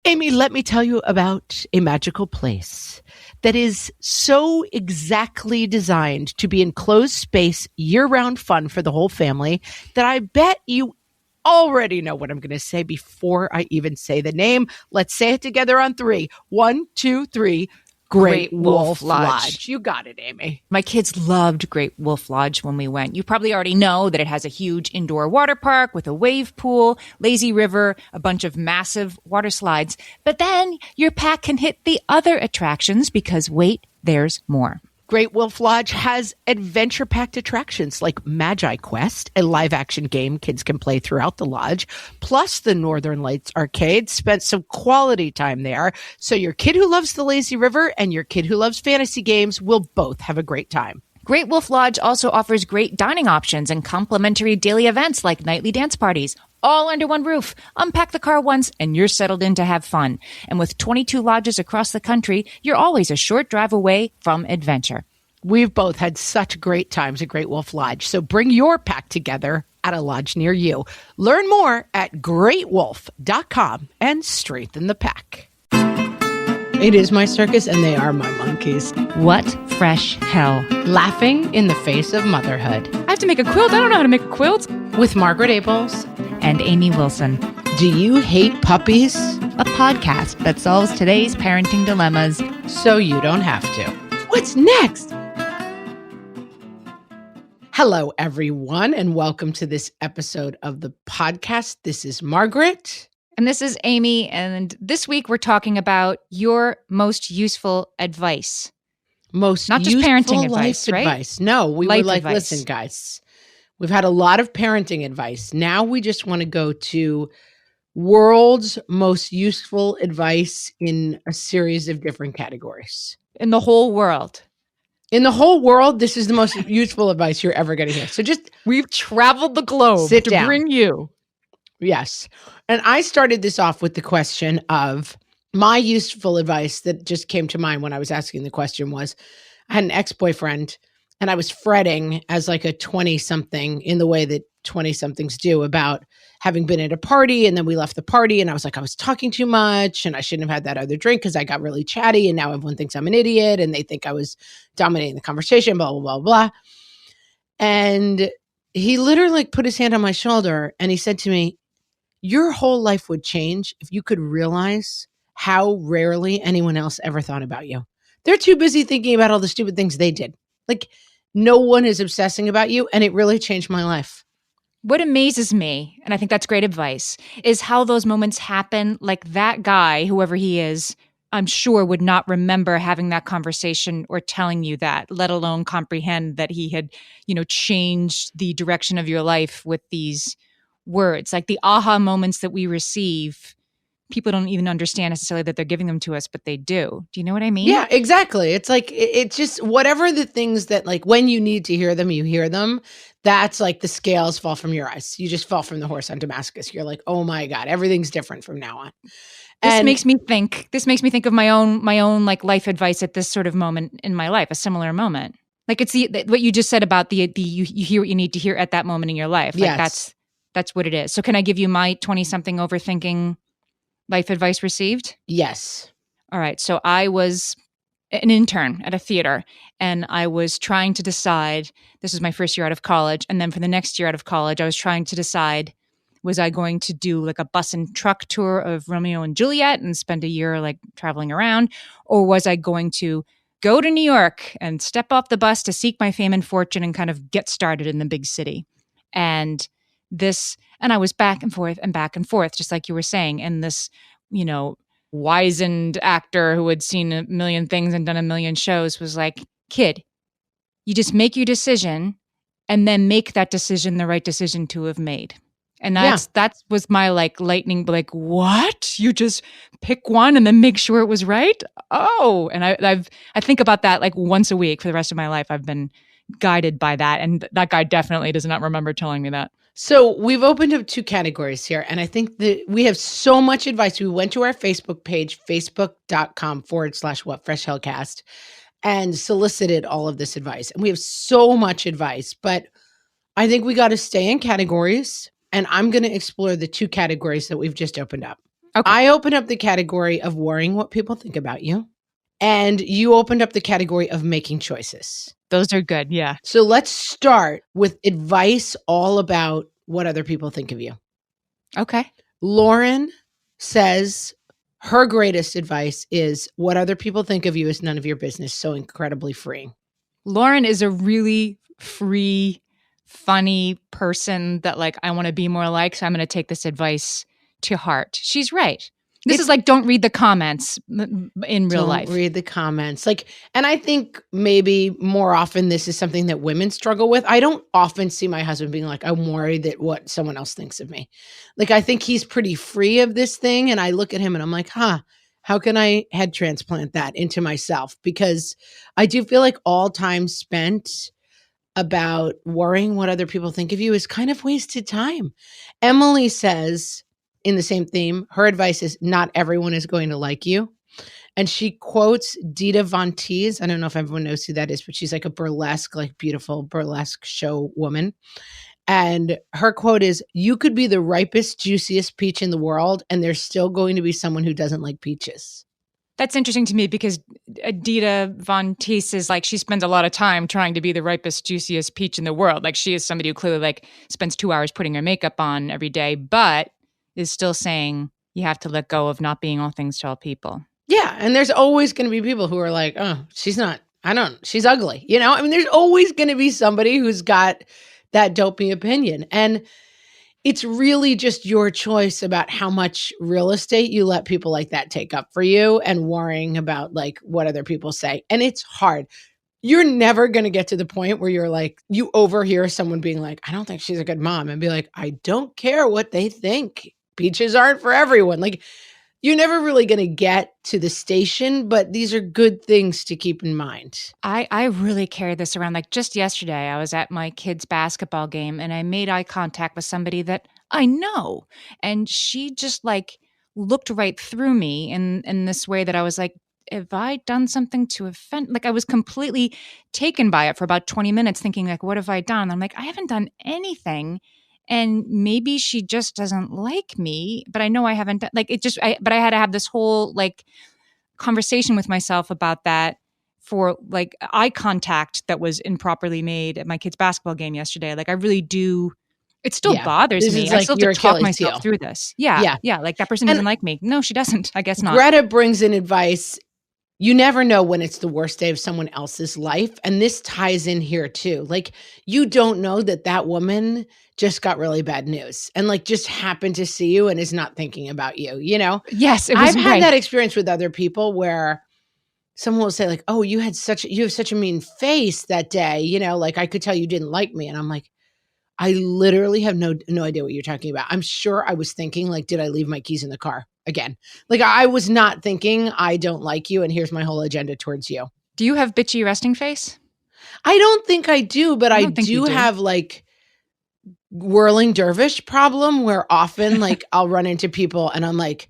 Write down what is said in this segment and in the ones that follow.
Amy, let me tell you about a magical place that is so exactly designed to be enclosed space, year-round fun for the whole family that I bet you already know what I'm going to say before I even say the name. Let's say it together on three. 1, 2, 3. Great Wolf Lodge. You got it, Amy. My kids loved Great Wolf Lodge when we went. You probably already know that it has a huge indoor water park with a wave pool, lazy river, a bunch of massive water slides. But then your pack can hit the other attractions because wait, there's more. Great Wolf Lodge has adventure-packed attractions like Magi Quest, a live-action game kids can play throughout the lodge, plus the Northern Lights Arcade. Spent some quality time there, so your kid who loves the lazy river and your kid who loves fantasy games will both have a great time. Great Wolf Lodge also offers great dining options and complimentary daily events like nightly dance parties, all under one roof. Unpack the car once and you're settled in to have fun. And with 22 lodges across the country, you're always a short drive away from adventure. We've both had such great times at Great Wolf Lodge, so bring your pack together at a lodge near you. Learn more at greatwolf.com and strengthen the pack. It is my circus and they are my monkeys. What fresh hell. Laughing in the face of motherhood. I have to make a quilt. I don't know how to make a quilt. With Margaret Abels and Amy Wilson. Do you hate puppies? A podcast that solves today's parenting dilemmas so you don't have to. What's next? Hello, everyone, and welcome to this episode of the podcast. This is Margaret. And this is Amy. And this week we're talking about your most useful advice. Not just parenting advice, right? Advice. No, we were like, advice. Listen, guys, we've had a lot of parenting advice. Now we just want to go to world's most useful advice in a series of different categories. In the whole world. In the whole world, this is the most useful advice you're ever going to hear. So we've traveled the globe to bring you. Yes. And I started this off with the question of my useful advice that just came to mind when I was asking the question was, I had an ex-boyfriend and I was fretting as like a 20-something in the way that 20-somethings do about having been at a party and then we left the party and I was like, I was talking too much and I shouldn't have had that other drink because I got really chatty and now everyone thinks I'm an idiot and they think I was dominating the conversation, blah, blah, blah, blah. And he literally put his hand on my shoulder and he said to me, your whole life would change if you could realize how rarely anyone else ever thought about you. They're too busy thinking about all the stupid things they did. Like no one is obsessing about you. And it really changed my life. What amazes me, and I think that's great advice, is how those moments happen. Like that guy, whoever he is, I'm sure would not remember having that conversation or telling you that, let alone comprehend that he had, changed the direction of your life with these words. Like the aha moments that we receive, people don't even understand necessarily that they're giving them to us, but they do. Do you know what I mean? Yeah, exactly. It's like, it's just whatever the things that like when you need to hear them, you hear them. That's like the scales fall from your eyes. You just fall from the horse on Damascus. You're like, oh my God, everything's different from now on. This makes me think of my own like life advice at this sort of moment in my life, a similar moment. Like it's what you just said about you hear what you need to hear at that moment in your life. Like yes. That's what it is. So can I give you my 20-something overthinking life advice received? Yes. All right. So I was an intern at a theater and I was trying to decide, this was my first year out of college. And then for the next year out of college, I was trying to decide, was I going to do like a bus and truck tour of Romeo and Juliet and spend a year like traveling around? Or was I going to go to New York and step off the bus to seek my fame and fortune and kind of get started in the big city? And I was back and forth, just like you were saying. And this, wizened actor who had seen a million things and done a million shows was like, kid, you just make your decision and then make that decision the right decision to have made. And that was my like lightning, like, what? You just pick one and then make sure it was right? Oh, and I think about that like once a week for the rest of my life. I've been guided by that. And that guy definitely does not remember telling me that. So we've opened up two categories here. And I think that we have so much advice. We went to our Facebook page, facebook.com/whatfreshhellcast, and solicited all of this advice. And we have so much advice, but I think we got to stay in categories. And I'm going to explore the two categories that we've just opened up. Okay. I opened up the category of worrying what people think about you, and you opened up the category of making choices. Those are good. Yeah. So let's start with advice all about what other people think of you. Okay. Lauren says her greatest advice is what other people think of you is none of your business. So incredibly freeing. Lauren is a really free, funny person that like I want to be more like. So I'm going to take this advice to heart. She's right. This is like, don't read the comments in real life. Don't read the comments. Like, and I think maybe more often this is something that women struggle with. I don't often see my husband being like, I'm worried that what someone else thinks of me. Like, I think he's pretty free of this thing. And I look at him and I'm like, how can I head transplant that into myself? Because I do feel like all time spent about worrying what other people think of you is kind of wasted time. Emily says, in the same theme, her advice is not everyone is going to like you. And she quotes Dita Von Teese. I don't know if everyone knows who that is, but she's like a burlesque, like beautiful burlesque show woman. And her quote is, you could be the ripest, juiciest peach in the world, and there's still going to be someone who doesn't like peaches. That's interesting to me because Dita Von Teese is like, she spends a lot of time trying to be the ripest, juiciest peach in the world. Like she is somebody who clearly like spends 2 hours putting her makeup on every day, but is still saying you have to let go of not being all things to all people. Yeah. And there's always going to be people who are like, oh, she's ugly. You know, I mean, there's always going to be somebody who's got that dopey opinion. And it's really just your choice about how much real estate you let people like that take up for you and worrying about like what other people say. And it's hard. You're never going to get to the point where you're like, you overhear someone being like, I don't think she's a good mom, and be like, I don't care what they think. Peaches aren't for everyone. Like, you're never really going to get to the station, but these are good things to keep in mind. I really carry this around. Like just yesterday, I was at my kid's basketball game and I made eye contact with somebody that I know. And she just like looked right through me in this way that I was like, have I done something to offend? Like I was completely taken by it for about 20 minutes thinking like, what have I done? I'm like, I haven't done anything. And maybe she just doesn't like me, but I know I haven't done, like it just, but I had to have this whole like conversation with myself about that for like eye contact that was improperly made at my kid's basketball game yesterday. Like I really do, it still bothers This me. is I like still have your to talk Achilles myself heel. through this. Yeah. Like that person doesn't like me. No, she doesn't. I guess not. Greta brings in advice. You never know when it's the worst day of someone else's life. And this ties in here too. Like, you don't know that woman just got really bad news and like just happened to see you and is not thinking about you, you know? Yes. I've had that experience with other people where someone will say like, oh, you have such a mean face that day. You know, like I could tell you didn't like me. And I'm like, I literally have no idea what you're talking about. I'm sure I was thinking like, did I leave my keys in the car again? Like I was not thinking I don't like you and here's my whole agenda towards you. Do you have bitchy resting face? I don't think I do, but I do have like whirling dervish problem where often like I'll run into people and I'm like,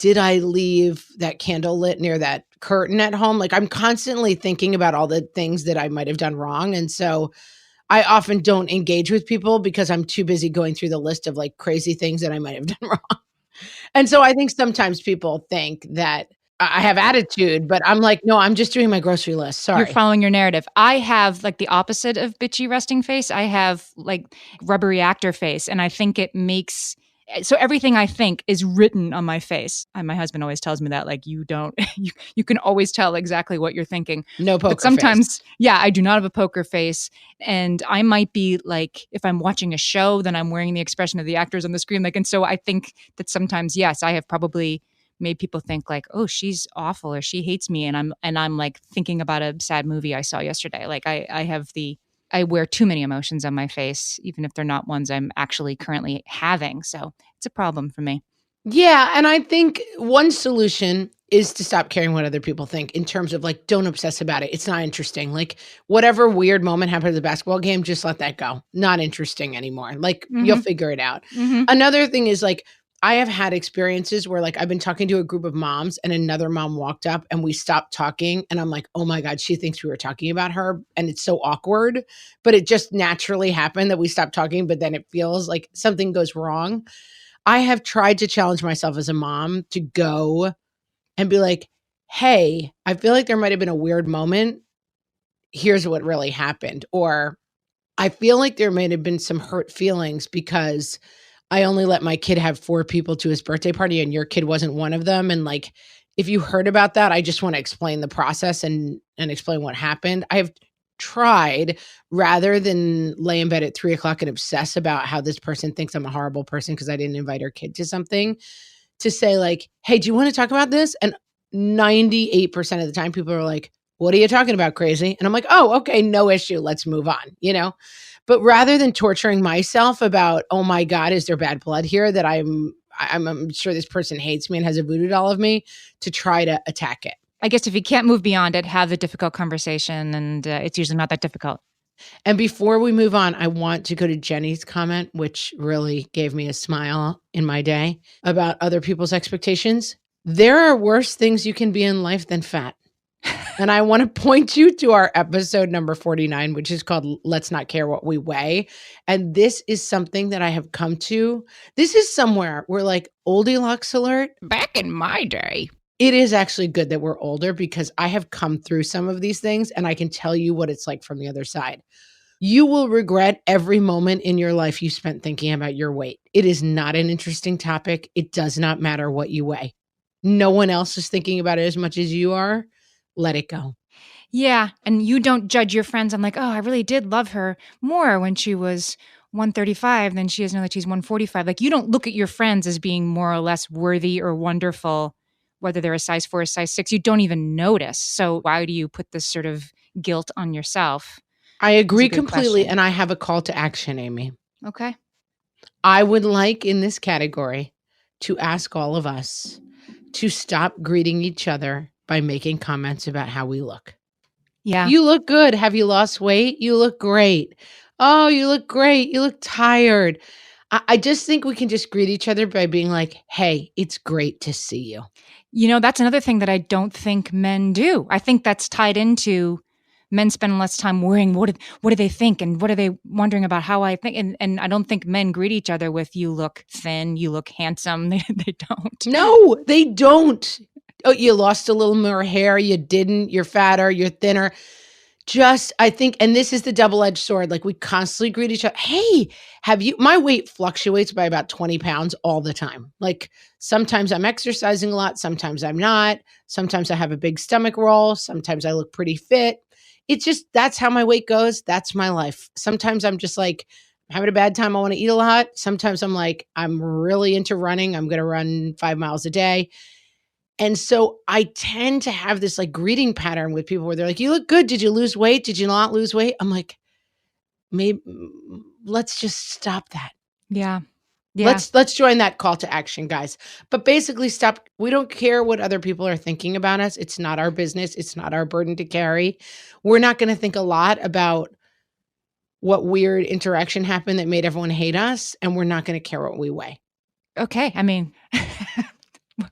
did I leave that candle lit near that curtain at home? Like I'm constantly thinking about all the things that I might have done wrong. And so I often don't engage with people because I'm too busy going through the list of like crazy things that I might have done wrong. And so I think sometimes people think that I have attitude, but I'm like, no, I'm just doing my grocery list. Sorry. You're following your narrative. I have like the opposite of bitchy resting face. I have like rubbery actor face. And I think it makes, so everything I think is written on my face. And my husband always tells me that like, you don't, you can always tell exactly what you're thinking. No poker But sometimes, face. Yeah, I do not have a poker face. And I might be like, if I'm watching a show, then I'm wearing the expression of the actors on the screen. Like, and so I think that sometimes, yes, I have probably made people think like, oh, she's awful or she hates me. And I'm like thinking about a sad movie I saw yesterday. Like I wear too many emotions on my face, even if they're not ones I'm actually currently having. So it's a problem for me. Yeah. And I think one solution is to stop caring what other people think in terms of like, don't obsess about it. It's not interesting. Like whatever weird moment happened at the basketball game, just let that go. Not interesting anymore. Like you'll figure it out. Another thing is like, I have had experiences where like I've been talking to a group of moms and another mom walked up and we stopped talking and I'm like, oh my God, she thinks we were talking about her. And it's so awkward, but it just naturally happened that we stopped talking, but then it feels like something goes wrong. I have tried to challenge myself as a mom to go and be like, hey, I feel like there might have been a weird moment. Here's what really happened. Or I feel like there might have been some hurt feelings because I only let my kid have 4 people to his birthday party and your kid wasn't one of them. And like, if you heard about that, I just want to explain the process and explain what happened. I have tried, rather than lay in bed at 3 o'clock and obsess about how this person thinks I'm a horrible person because I didn't invite her kid to something, to say like, hey, do you want to talk about this? And 98% of the time people are like, what are you talking about, crazy? And I'm like, oh, okay, no issue. Let's move on. But rather than torturing myself about, oh my God, is there bad blood here that I'm sure this person hates me and has a voodoo doll of me, to try to attack it. I guess if you can't move beyond it, have the difficult conversation, and it's usually not that difficult. And before we move on, I want to go to Jenny's comment, which really gave me a smile in my day, about other people's expectations. There are worse things you can be in life than fat. And I want to point you to our episode number 49, which is called Let's Not Care What We Weigh. And this is something that I have come to. This is somewhere where, like, Oldilocks alert. Back in my day. It is actually good that we're older, because I have come through some of these things and I can tell you what it's like from the other side. You will regret every moment in your life you spent thinking about your weight. It is not an interesting topic. It does not matter what you weigh. No one else is thinking about it as much as you are. Let it go. Yeah. And you don't judge your friends. I'm like, oh, I really did love her more when she was 135 than she is now that she's 145. Like, you don't look at your friends as being more or less worthy or wonderful, whether they're a size 4 or size 6. You don't even notice. So why do you put this sort of guilt on yourself? I agree completely. Question. And I have a call to action, Amy. Okay. I would like, in this category, to ask all of us to stop greeting each other by making comments about how we look. Yeah. You look good. Have you lost weight? You look great. Oh, you look great. You look tired. I just think we can just greet each other by being like, hey, it's great to see you. You know, that's another thing that I don't think men do. I think that's tied into men spend less time worrying, what do they think? And what are they wondering about how I think? And I don't think men greet each other with, you look thin, you look handsome. They don't. No, they don't. Oh, you lost a little more hair. You didn't. You're fatter. You're thinner. I think, and this is the double-edged sword. Like, we constantly greet each other. Hey, my weight fluctuates by about 20 pounds all the time. Like, sometimes I'm exercising a lot. Sometimes I'm not. Sometimes I have a big stomach roll. Sometimes I look pretty fit. It's just, that's how my weight goes. That's my life. Sometimes I'm just like, I'm having a bad time. I want to eat a lot. Sometimes I'm like, I'm really into running. I'm going to run 5 miles a day. And so I tend to have this like greeting pattern with people where they're like, you look good. Did you lose weight? Did you not lose weight? I'm like, maybe let's just stop that. Yeah. Let's join that call to action, guys. But basically stop. We don't care what other people are thinking about us. It's not our business. It's not our burden to carry. We're not going to think a lot about what weird interaction happened that made everyone hate us. And we're not going to care what we weigh. Okay. I mean,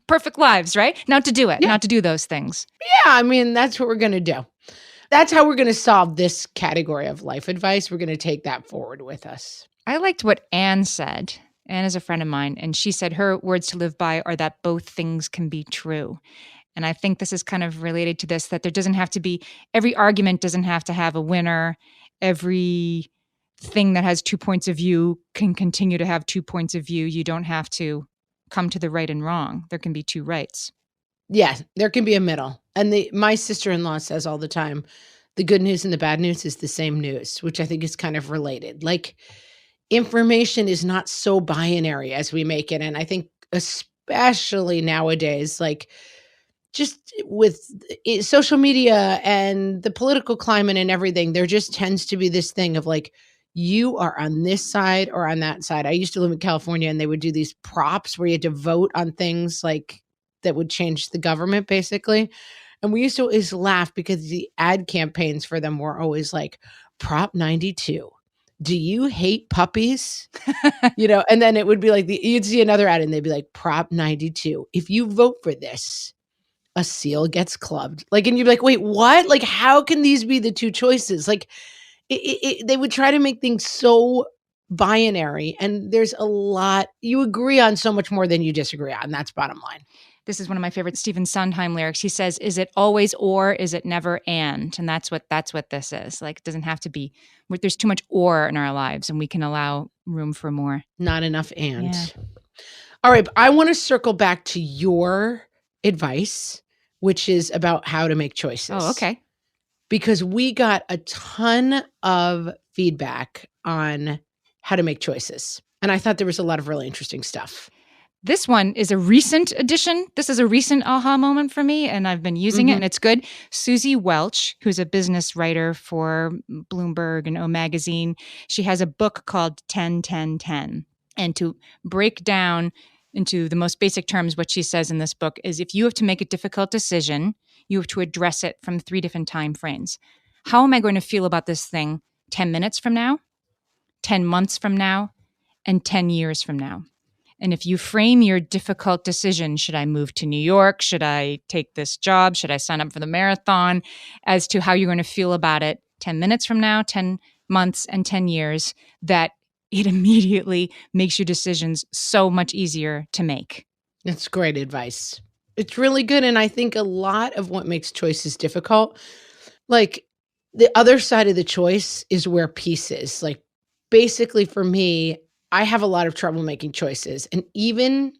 perfect lives, right? Not to do it, not to do those things. Yeah. I mean, that's what we're going to do. That's how we're going to solve this category of life advice. We're going to take that forward with us. I liked what Anne said. Anne is a friend of mine, and she said her words to live by are that both things can be true. And I think this is kind of related to this, that there doesn't have to be, every argument doesn't have to have a winner. Every thing that has 2 points of view can continue to have 2 points of view. You don't have to come to the right and wrong. There can be 2 rights. Yeah, there can be a middle. And my sister-in-law says all the time, the good news and the bad news is the same news, which I think is kind of related. Like, information is not so binary as we make it. And I think especially nowadays, like, just with social media and the political climate and everything, there just tends to be this thing of like, you are on this side or on that side. I used to live in California, and they would do these props where you had to vote on things like that would change the government, basically. And we used to always laugh because the ad campaigns for them were always like, Prop 92. Do you hate puppies? And then it would be like, you'd see another ad and they'd be like, Prop 92. If you vote for this, a seal gets clubbed. Like, and you'd be like, wait, what? Like, how can these be the 2 choices? Like, they would try to make things so binary, and there's a lot, you agree on so much more than you disagree on. That's bottom line. This is one of my favorite Stephen Sondheim lyrics. He says, "Is it always or? Is it never and?" And that's what this is. Like, it doesn't have to be. There's too much or in our lives, and we can allow room for more. Not enough and. Yeah. All right, I want to circle back to your advice, which is about how to make choices. Oh, okay. Because we got a ton of feedback on how to make choices, and I thought there was a lot of really interesting stuff. This one is a recent addition. This is a recent aha moment for me, and I've been using it, and it's good. Susie Welch, who's a business writer for Bloomberg and O Magazine, she has a book called 10-10-10. And to break down into the most basic terms, what she says in this book is if you have to make a difficult decision, you have to address it from 3 different time frames. How am I going to feel about this thing 10 minutes from now, 10 months from now, and 10 years from now? And if you frame your difficult decision, should I move to New York? Should I take this job? Should I sign up for the marathon? As to how you're going to feel about it 10 minutes from now, 10 months, and 10 years, that it immediately makes your decisions so much easier to make. That's great advice. It's really good. And I think a lot of what makes choices difficult, like the other side of the choice is where peace is. Like basically for me, I have a lot of trouble making choices. And even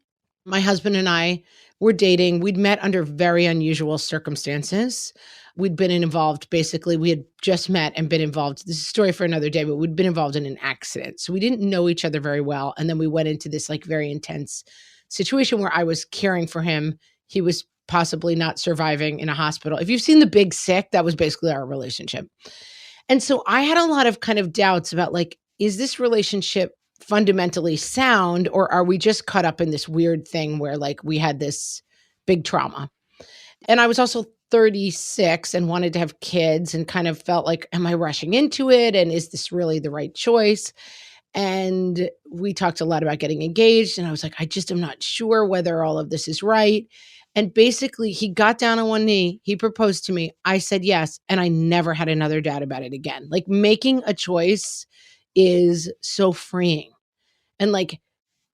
my husband and I were dating. We'd met under very unusual circumstances. We'd been involved, basically, we had just met and been involved. This is a story for another day, but we'd been involved in an accident. So we didn't know each other very well. And then we went into this like very intense situation where I was caring for him. He was possibly not surviving in a hospital. If you've seen The Big Sick, that was basically our relationship. And so I had a lot of kind of doubts about like, is this relationship fundamentally sound, or are we just caught up in this weird thing where like we had this big trauma? And I was also 36 and wanted to have kids and kind of felt like, am I rushing into it? And is this really the right choice? And we talked a lot about getting engaged. And I was like, I just am not sure whether all of this is right. And basically, he got down on one knee. He proposed to me. I said yes. And I never had another doubt about it again. Like making a choice is so freeing. And like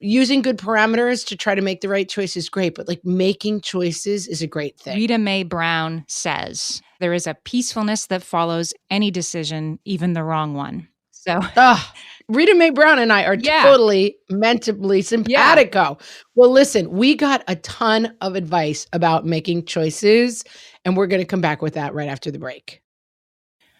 using good parameters to try to make the right choice is great. But like making choices is a great thing. Rita Mae Brown says, there is a peacefulness that follows any decision, even the wrong one. So Rita Mae Brown and I are totally mentally simpatico. Well, listen, we got a ton of advice about making choices, and we're going to come back with that right after the break.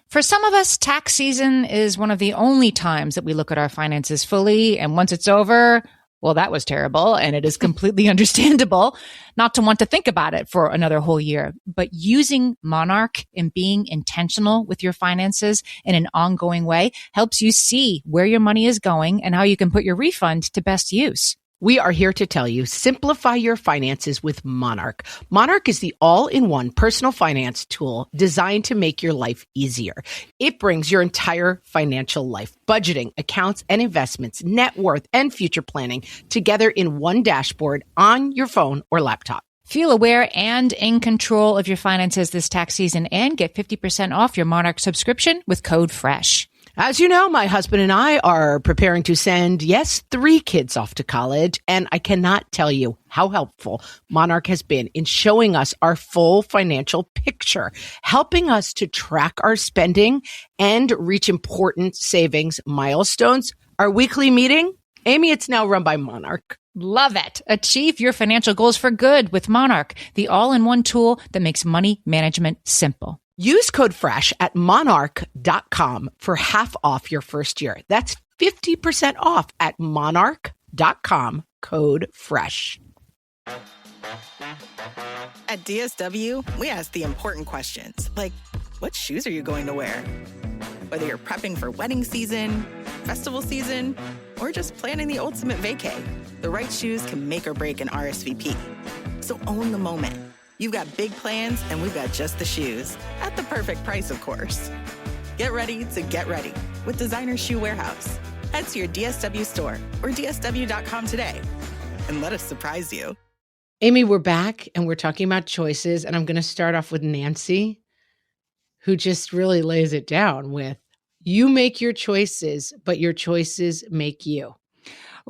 For some of us, tax season is one of the only times that we look at our finances fully. And once it's over, well, that was terrible. And it is completely understandable not to want to think about it for another whole year. But using Monarch and being intentional with your finances in an ongoing way helps you see where your money is going and how you can put your refund to best use. We are here to tell you, simplify your finances with Monarch. Monarch is the all-in-one personal finance tool designed to make your life easier. It brings your entire financial life, budgeting, accounts and investments, net worth, and future planning together in one dashboard on your phone or laptop. Feel aware and in control of your finances this tax season and get 50% off your Monarch subscription with code FRESH. As you know, my husband and I are preparing to send, 3 kids off to college, and I cannot tell you how helpful Monarch has been in showing us our full financial picture, helping us to track our spending and reach important savings milestones. Our weekly meeting, Amy, it's now run by Monarch. Love it. Achieve your financial goals for good with Monarch, the all-in-one tool that makes money management simple. Use code FRESH at monarch.com for half off your first year. That's 50% off at monarch.com, code FRESH. At DSW, we ask the important questions, like what shoes are you going to wear? Whether you're prepping for wedding season, festival season, or just planning the ultimate vacay, the right shoes can make or break an RSVP. So own the moment. You've got big plans, and we've got just the shoes. At the perfect price, of course. Get ready to get ready with Designer Shoe Warehouse. Head to your DSW store or DSW.com today and let us surprise you. Amy, we're back, and we're talking about choices, and I'm going to start off with Nancy, who just really lays it down with, You make your choices, but your choices make you.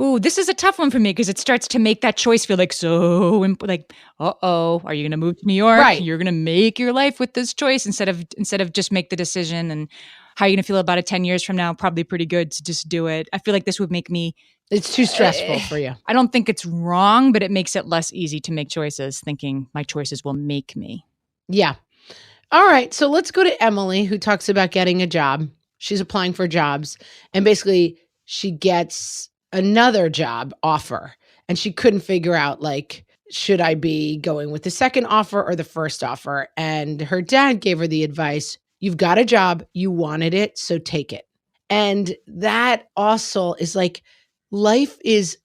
Ooh, this is a tough one for me because it starts to make that choice feel like are you going to move to New York? Right. You're going to make your life with this choice instead of just make the decision. And how are you going to feel about it 10 years from now? Probably pretty good to just do it. I feel like this would make me. It's too stressful for you. I don't think it's wrong, but it makes it less easy to make choices, thinking my choices will make me. Yeah. All right. So let's go to Emily, who talks about getting a job. She's applying for jobs, and basically she gets another job offer, and she couldn't figure out, like, should I be going with the second offer or the first offer? And her dad gave her the advice, you've got a job, you wanted it, so take it. And that also is like, life is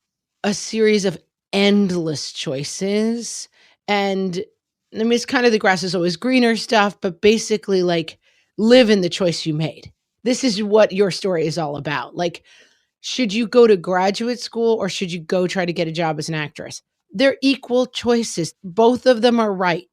a series of endless choices. And I mean, it's kind of the grass is always greener stuff, but basically, like, live in the choice you made. This is what your story is all about. Like, should you go to graduate school or should you go try to get a job as an actress? They're equal choices. Both of them are right.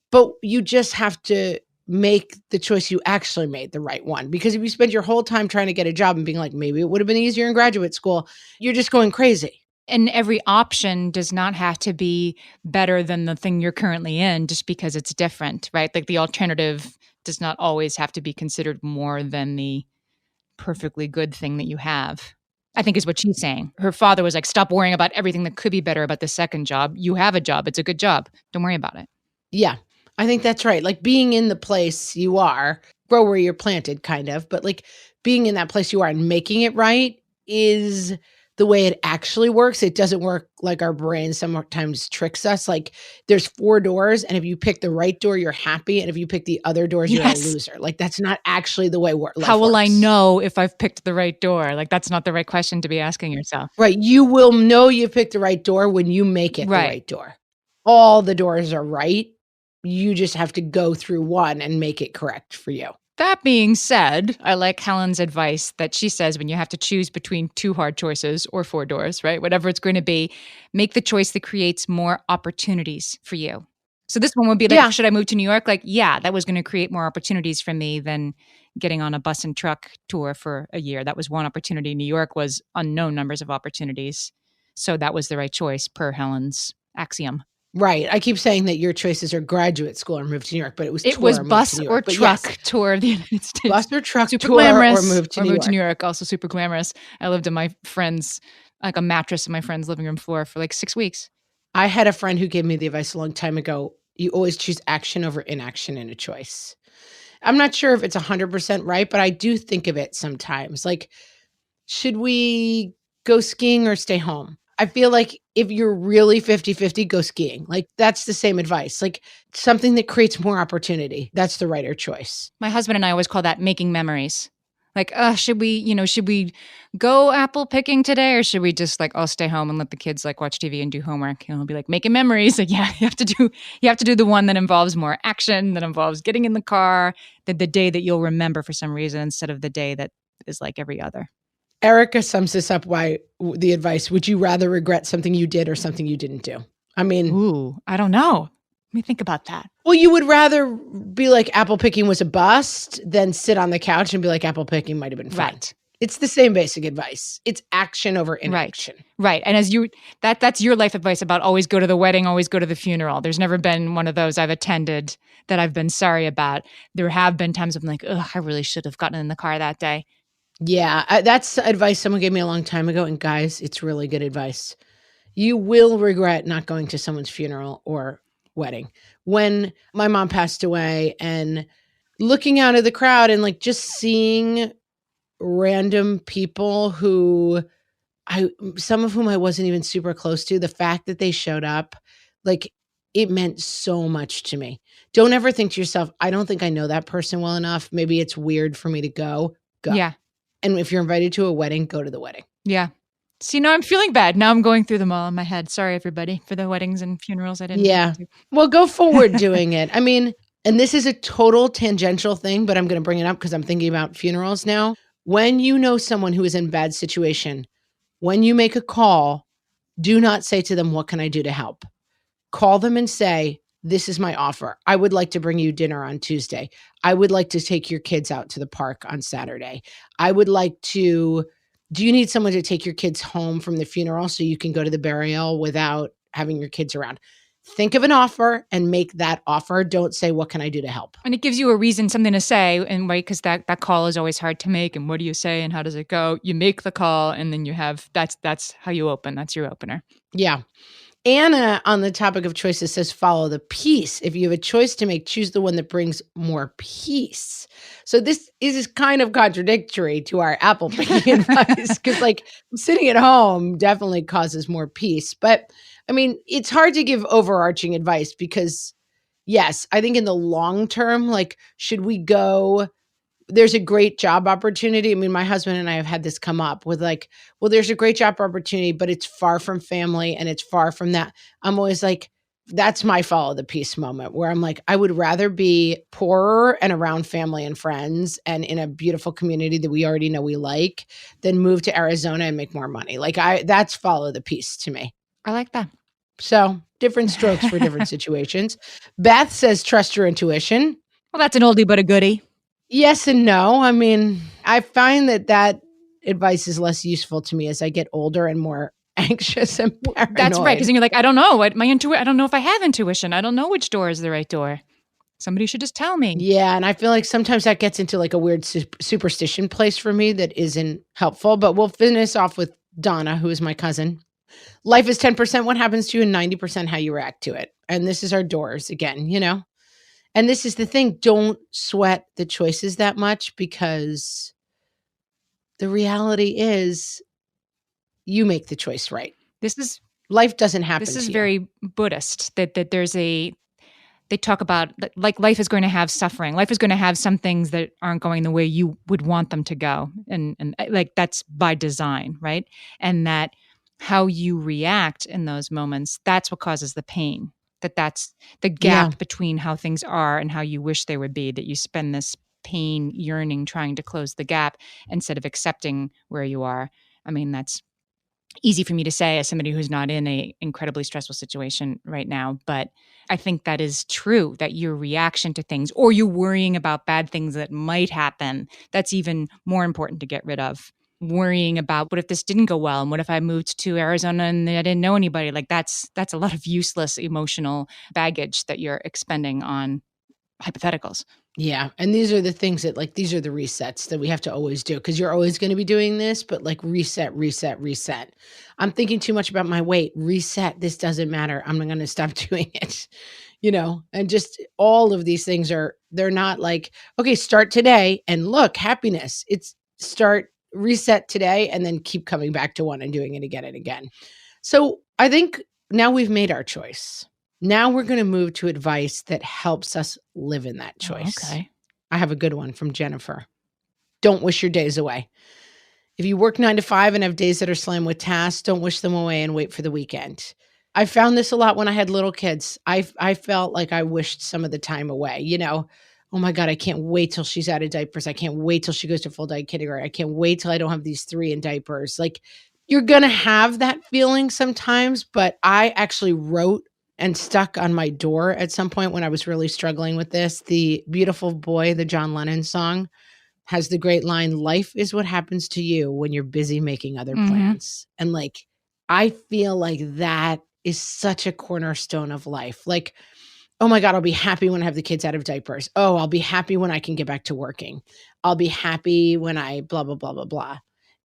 But you just have to make the choice you actually made the right one. Because if you spend your whole time trying to get a job and being like, maybe it would have been easier in graduate school, you're just going crazy. And every option does not have to be better than the thing you're currently in just because it's different, right? Like the alternative does not always have to be considered more than the perfectly good thing that you have, I think is what she's saying. Her father was like, stop worrying about everything that could be better about the second job. You have a job. It's a good job. Don't worry about it. Yeah, I think that's right. Like being in the place you are, grow where you're planted kind of, but like being in that place you are and making it right is the way it actually works. It doesn't work like our brain sometimes tricks us. Like there's 4 doors, and if you pick the right door, you're happy. And if you pick the other doors, you're a loser. Like that's not actually the way life works. How will I know if I've picked the right door? Like that's not the right question to be asking yourself. Right. You will know you picked the right door when you make it the right door. All the doors are right. You just have to go through one and make it correct for you. That being said, I like Helen's advice that she says when you have to choose between 2 hard choices or 4 doors, right? Whatever it's going to be, make the choice that creates more opportunities for you. So this one would be like, should I move to New York? Like, yeah, that was going to create more opportunities for me than getting on a bus and truck tour for a year. That was one opportunity. New York was unknown numbers of opportunities. So that was the right choice per Helen's axiom. Right. I keep saying that your choices are graduate school or move to New York, but it was bus or truck tour of the United States. Bus or truck super tour glamorous, or move to New York. Also super glamorous. I lived in my friend's, like a mattress in my friend's living room floor for like 6 weeks. I had a friend who gave me the advice a long time ago. You always choose action over inaction in a choice. I'm not sure if it's 100% right, but I do think of it sometimes. Like, should we go skiing or stay home? I feel like if you're really 50-50, go skiing. Like that's the same advice. Like something that creates more opportunity. That's the right choice. My husband and I always call that making memories. Like, should we go apple picking today, or should we just like all stay home and let the kids like watch TV and do homework? And he'll be like, making memories. Like, yeah, you have to do the one that involves more action, that involves getting in the car, the day that you'll remember for some reason instead of the day that is like every other. Erica sums this up why the advice, would you rather regret something you did or something you didn't do? I mean, I don't know. Let me think about that. Well, you would rather be like apple picking was a bust than sit on the couch and be like apple picking might have been fun. Right. It's the same basic advice. It's action over inaction. Right. And as that's your life advice about always go to the wedding, always go to the funeral. There's never been one of those I've attended that I've been sorry about. There have been times I'm like, I really should have gotten in the car that day. Yeah, that's advice someone gave me a long time ago. And guys, it's really good advice. You will regret not going to someone's funeral or wedding. When my mom passed away and looking out of the crowd and like just seeing random people who some of whom I wasn't even super close to, the fact that they showed up, like it meant so much to me. Don't ever think to yourself, I don't think I know that person well enough. Maybe it's weird for me to go. Yeah. And if you're invited to a wedding, go to the wedding. Yeah. See, now I'm feeling bad. Now I'm going through them all in my head. Sorry, everybody, for the weddings and funerals I didn't. Yeah. Well, go forward doing it. I mean, and this is a total tangential thing, but I'm going to bring it up because I'm thinking about funerals now. When you know someone who is in a bad situation, when you make a call, do not say to them, what can I do to help? Call them and say, this is my offer. I would like to bring you dinner on Tuesday. I would like to take your kids out to the park on Saturday. I would like to, do you need someone to take your kids home from the funeral so you can go to the burial without having your kids around? Think of an offer and make that offer. Don't say, what can I do to help? And it gives you a reason, something to say, and right, because that call is always hard to make. And what do you say and how does it go? You make the call and then you have, that's how you open. That's your opener. Yeah. Anna, on the topic of choices, says follow the peace. If you have a choice to make, choose the one that brings more peace. So this is kind of contradictory to our apple picking advice, because like sitting at home definitely causes more peace. But I mean, it's hard to give overarching advice because, yes, I think in the long term, like, should we go? There's a great job opportunity. I mean, my husband and I have had this come up with like, well, there's a great job opportunity, but it's far from family and it's far from that. I'm always like, that's my follow the peace moment where I'm like, I would rather be poorer and around family and friends and in a beautiful community that we already know we like than move to Arizona and make more money. Like that's follow the peace to me. I like that. So different strokes for different situations. Beth says, trust your intuition. Well, that's an oldie but a goodie. Yes and no. I mean, I find that advice is less useful to me as I get older and more anxious and paranoid. That's right. Because you're like, I don't know. I don't know if I have intuition. I don't know which door is the right door. Somebody should just tell me. Yeah. And I feel like sometimes that gets into like a weird superstition place for me that isn't helpful. But we'll finish off with Donna, who is my cousin. Life is 10% what happens to you and 90% how you react to it. And this is our doors again, you know? And this is the thing, don't sweat the choices that much because the reality is you make the choice right. Life doesn't happen to you. This is very Buddhist, that they talk about like life is going to have suffering. Life is going to have some things that aren't going the way you would want them to go. And like that's by design, right? And that how you react in those moments, that's what causes the pain. That's the gap between how things are and how you wish they would be, that you spend this pain yearning trying to close the gap instead of accepting where you are. I mean, that's easy for me to say as somebody who's not in a incredibly stressful situation right now, but I think that is true, that your reaction to things or you worrying about bad things that might happen, that's even more important to get rid of. Worrying about what if this didn't go well and what if I moved to Arizona and I didn't know anybody, like that's a lot of useless emotional baggage that you're expending on hypotheticals. Yeah. And these are the things that like, these are the resets that we have to always do because you're always going to be doing this, but like reset. I'm thinking too much about my weight. Reset. This doesn't matter. I'm going to stop doing it, you know, and just all of these things they're not like, okay, start today and look, happiness. It's reset today and then keep coming back to one and doing it again and again. So I think now we've made our choice. Now we're going to move to advice that helps us live in that choice. Oh, okay. I have a good one from Jennifer. Don't wish your days away. If you work 9 to 5 and have days that are slammed with tasks, don't wish them away and wait for the weekend. I found this a lot when I had little kids. I felt like I wished some of the time away, you know. Oh my God, I can't wait till she's out of diapers. I can't wait till she goes to full day kindergarten. I can't wait till I don't have these 3 in diapers. Like you're going to have that feeling sometimes, but I actually wrote and stuck on my door at some point when I was really struggling with this. The Beautiful Boy, the John Lennon song, has the great line, life is what happens to you when you're busy making other plans. And like, I feel like that is such a cornerstone of life. Like, oh my God, I'll be happy when I have the kids out of diapers. Oh, I'll be happy when I can get back to working. I'll be happy when I blah, blah, blah, blah, blah.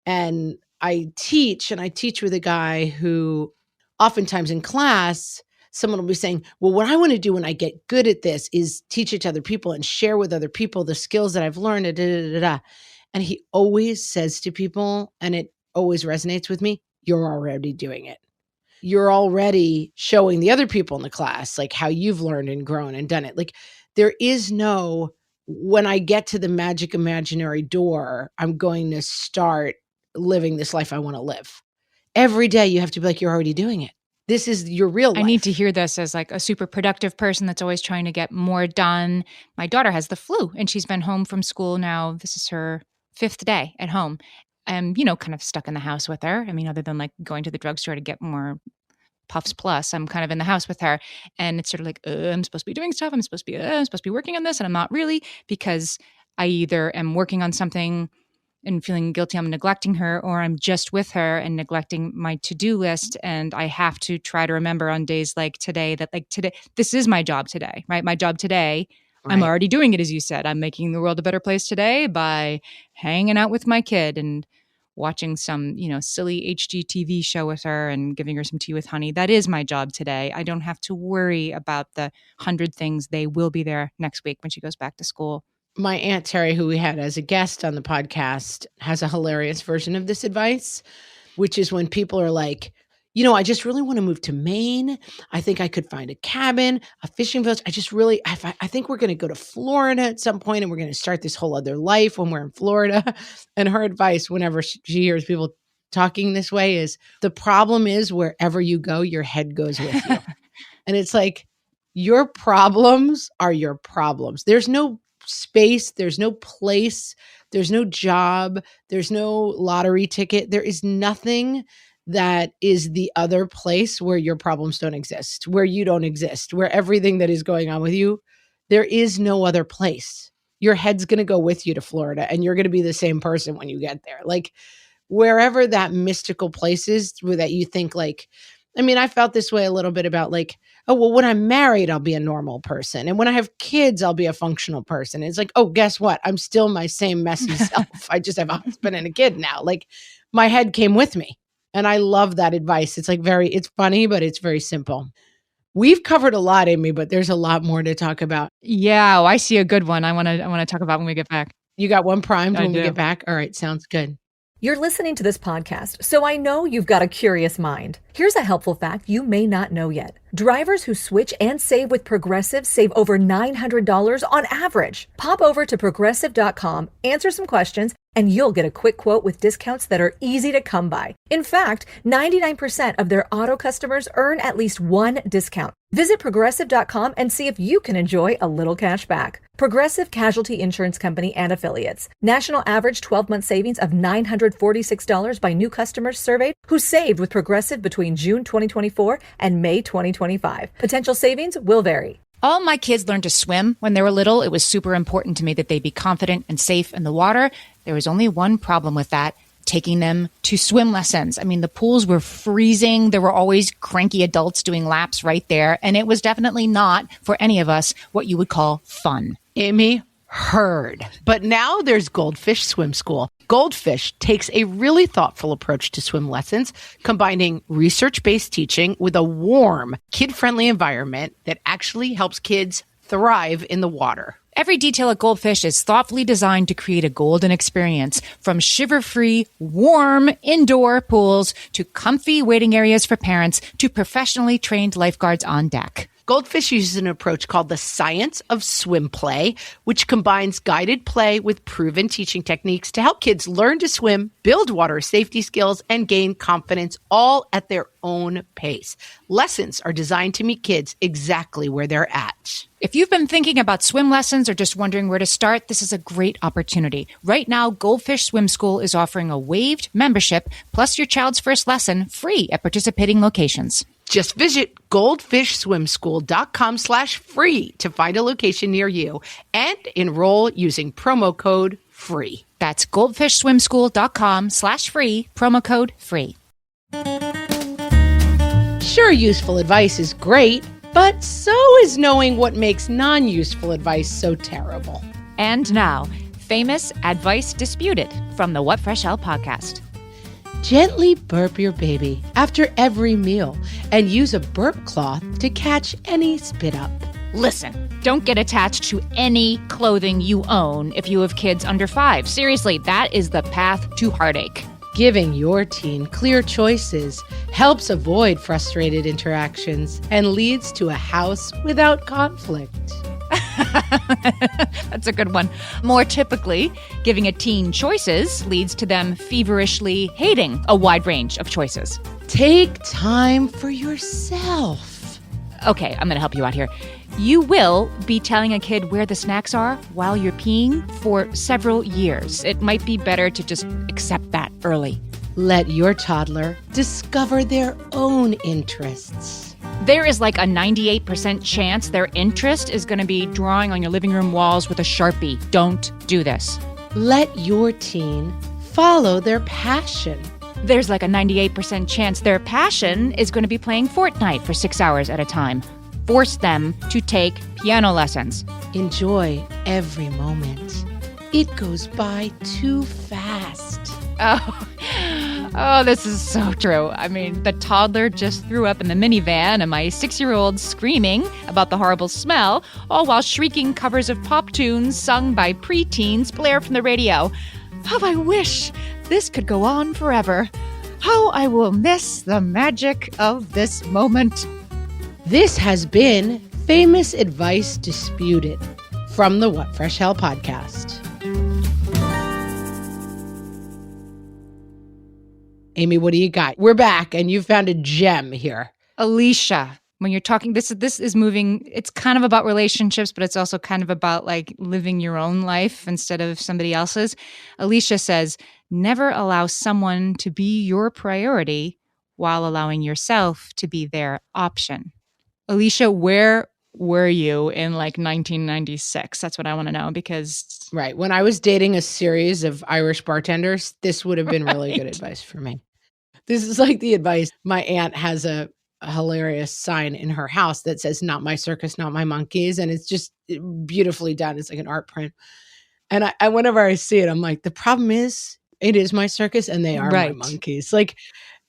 And I teach with a guy who oftentimes in class, someone will be saying, well, what I want to do when I get good at this is teach it to other people and share with other people the skills that I've learned. And he always says to people, and it always resonates with me, you're already doing it. You're already showing the other people in the class, like how you've learned and grown and done it. Like there is no, when I get to the magic imaginary door, I'm going to start living this life I want to live. Every day you have to be like, you're already doing it. This is your real life. I need to hear this as like a super productive person that's always trying to get more done. My daughter has the flu and she's been home from school now. This is her 5th day at home. I'm, kind of stuck in the house with her. I mean, other than like going to the drugstore to get more Puffs Plus. I'm kind of in the house with her, and it's sort of like, I'm supposed to be doing stuff. I'm supposed to be working on this, and I'm not really, because I either am working on something and feeling guilty I'm neglecting her, or I'm just with her and neglecting my to-do list. And I have to try to remember on days like today that like today, this is my job today, right? My job today. Right. I'm already doing it, as you said. I'm making the world a better place today by hanging out with my kid and watching some, silly HGTV show with her and giving her some tea with honey. That is my job today. I don't have to worry about the 100 things. They will be there next week when she goes back to school. My Aunt Terry, who we had as a guest on the podcast, has a hilarious version of this advice, which is when people are like, I just really want to move to Maine. I think I could find a cabin, a fishing village. I think we're going to go to Florida at some point, and we're going to start this whole other life when we're in Florida. And her advice, whenever she hears people talking this way, is the problem is wherever you go, your head goes with you. And it's like, your problems are your problems. There's no space, there's no place, there's no job, there's no lottery ticket. There is nothing that is the other place where your problems don't exist, where you don't exist, where everything that is going on with you, there is no other place. Your head's going to go with you to Florida, and you're going to be the same person when you get there. Like, wherever that mystical place is that you think like, I felt this way a little bit about like, oh, well, when I'm married, I'll be a normal person. And when I have kids, I'll be a functional person. And it's like, oh, guess what? I'm still my same messy self. I just have a husband and a kid now. Like, my head came with me. And I love that advice. It's like it's funny, but it's very simple. We've covered a lot, Amy, but there's a lot more to talk about. Yeah, I see a good one. I want to talk about when we get back. You got one primed when we get back? All right, sounds good. You're listening to this podcast, so I know you've got a curious mind. Here's a helpful fact you may not know yet. Drivers who switch and save with Progressive save over $900 on average. Pop over to Progressive.com, answer some questions, and you'll get a quick quote with discounts that are easy to come by. In fact, 99% of their auto customers earn at least one discount. Visit Progressive.com and see if you can enjoy a little cash back. Progressive Casualty Insurance Company and Affiliates. National average 12-month savings of $946 by new customers surveyed who saved with Progressive between June 2024 and May 2025. Potential savings will vary. All my kids learned to swim when they were little. It was super important to me that they be confident and safe in the water. There was only one problem with that: taking them to swim lessons. The pools were freezing. There were always cranky adults doing laps right there. And it was definitely not, for any of us, what you would call fun. Amy, heard. But now there's Goldfish Swim School. Goldfish takes a really thoughtful approach to swim lessons, combining research-based teaching with a warm, kid-friendly environment that actually helps kids thrive in the water. Every detail at Goldfish is thoughtfully designed to create a golden experience, from shiver-free, warm indoor pools to comfy waiting areas for parents to professionally trained lifeguards on deck. Goldfish uses an approach called the science of swim play, which combines guided play with proven teaching techniques to help kids learn to swim, build water safety skills, and gain confidence, all at their own pace. Lessons are designed to meet kids exactly where they're at. If you've been thinking about swim lessons or just wondering where to start, this is a great opportunity. Right now, Goldfish Swim School is offering a waived membership plus your child's first lesson free at participating locations. Just visit goldfishswimschool.com/free to find a location near you and enroll using promo code FREE. That's goldfishswimschool.com/free, promo code FREE. Sure, useful advice is great, but so is knowing what makes non-useful advice so terrible. And now, famous advice disputed from the What Fresh Hell podcast. Gently burp your baby after every meal and use a burp cloth to catch any spit up. Listen, don't get attached to any clothing you own if you have kids under 5. Seriously, that is the path to heartache. Giving your teen clear choices helps avoid frustrated interactions and leads to a house without conflict. That's a good one. More typically, giving a teen choices leads to them feverishly hating a wide range of choices. Take time for yourself. Okay, I'm going to help you out here. You will be telling a kid where the snacks are while you're peeing for several years. It might be better to just accept that early. Let your toddler discover their own interests. There is like a 98% chance their interest is going to be drawing on your living room walls with a Sharpie. Don't do this. Let your teen follow their passion. There's like a 98% chance their passion is going to be playing Fortnite for 6 hours at a time. Force them to take piano lessons. Enjoy every moment. It goes by too fast. Oh, this is so true. I mean, the toddler just threw up in the minivan and my 6-year-old screaming about the horrible smell, all while shrieking covers of pop tunes sung by preteens blare from the radio. How I wish this could go on forever. How I will miss the magic of this moment. This has been Famous Advice Disputed from the What Fresh Hell podcast. Amy, what do you got? We're back, and you found a gem here. Alicia, when you're talking, this is moving. It's kind of about relationships, but it's also kind of about like living your own life instead of somebody else's. Alicia says, never allow someone to be your priority while allowing yourself to be their option. Alicia, where were you in like 1996? That's what I want to know because... Right. When I was dating a series of Irish bartenders, this would have been really good advice for me. This is like the advice. My aunt has a hilarious sign in her house that says, "Not my circus, not my monkeys." And it's just beautifully done. It's like an art print. And I whenever I see it, I'm like, the problem is it is my circus and they are my monkeys. Like,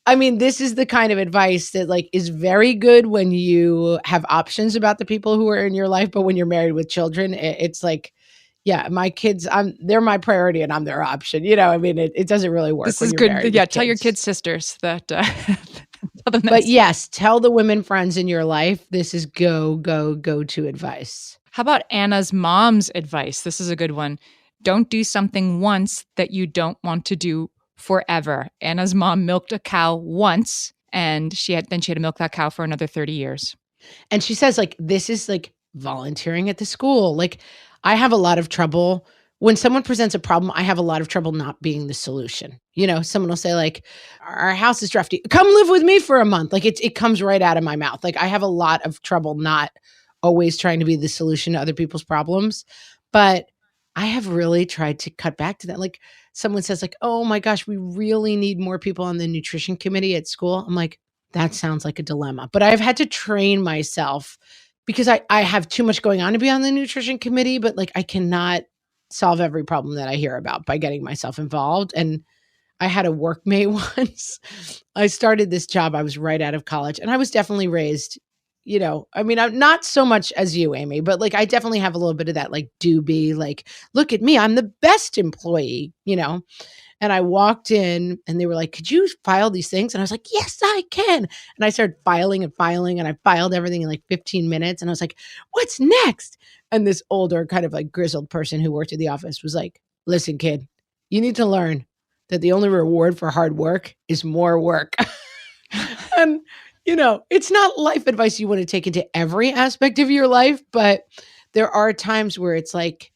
I mean, this is the kind of advice that like is very good when you have options about the people who are in your life. But when you're married with children, it's like, yeah, my kids, they're my priority and I'm their option. You know, I mean, it doesn't really work. This is good. Yeah, tell your kids' sisters that. But yes, tell the women friends in your life, this is go to advice. How about Anna's mom's advice? This is a good one. Don't do something once that you don't want to do forever. Anna's mom milked a cow once and she had to milk that cow for another 30 years. And she says like, this is like volunteering at the school. Like, I have a lot of trouble when someone presents a problem. I have a lot of trouble not being the solution. You know, someone will say like, our house is drafty. Come live with me for a month. Like it comes right out of my mouth. Like I have a lot of trouble not always trying to be the solution to other people's problems. But I have really tried to cut back to that. Like someone says like, oh my gosh, we really need more people on the nutrition committee at school. I'm like, that sounds like a dilemma. But I've had to train myself because I have too much going on to be on the nutrition committee, but like I cannot solve every problem that I hear about by getting myself involved. And I had a workmate once. I started this job. I was right out of college and I was definitely raised, you know, I mean, I'm not so much as you, Amy, but like I definitely have a little bit of that, like do be like, look at me, I'm the best employee, you know? And I walked in and they were like, could you file these things? And I was like, yes, I can. And I started filing and I filed everything in like 15 minutes. And I was like, what's next? And this older kind of like grizzled person who worked at the office was like, listen, kid, you need to learn that the only reward for hard work is more work. And, you know, it's not life advice you want to take into every aspect of your life, but there are times where it's like,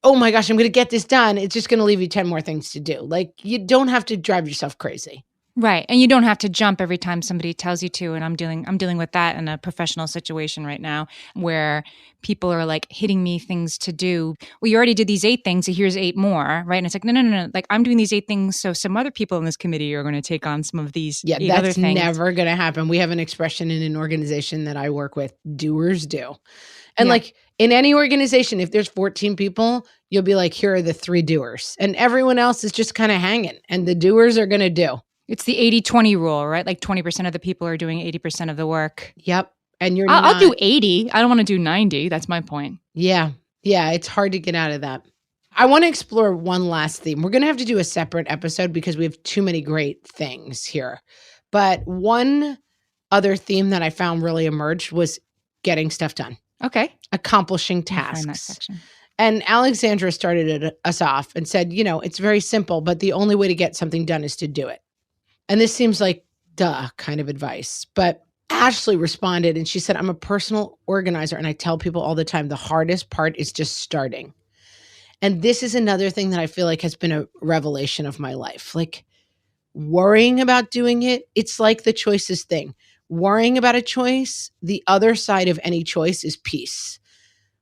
oh my gosh, I'm going to get this done. It's just going to leave you 10 more things to do. Like you don't have to drive yourself crazy. Right. And you don't have to jump every time somebody tells you to. And I'm dealing with that in a professional situation right now where people are like hitting me things to do. Well, you already did these 8 things. So here's 8 more. Right. And it's like, no. Like I'm doing these 8 things. So some other people in this committee are going to take on some of these. Yeah, 8 other things. That's never going to happen. We have an expression in an organization that I work with, doers do. And like in any organization, if there's 14 people, you'll be like, here are the 3 doers. And everyone else is just kind of hanging. And the doers are going to do. It's the 80-20 rule, right? Like 20% of the people are doing 80% of the work. Yep. And I'll do 80. I don't want to do 90. That's my point. Yeah. Yeah. It's hard to get out of that. I want to explore one last theme. We're going to have to do a separate episode because we have too many great things here. But one other theme that I found really emerged was getting stuff done. Okay. Accomplishing tasks. And Alexandra started us off and said, you know, it's very simple, but the only way to get something done is to do it. And this seems like duh kind of advice. But Ashley responded and she said, I'm a personal organizer and I tell people all the time, the hardest part is just starting. And this is another thing that I feel like has been a revelation of my life. Like worrying about doing it, it's like the choices thing. Worrying about a choice, the other side of any choice is peace.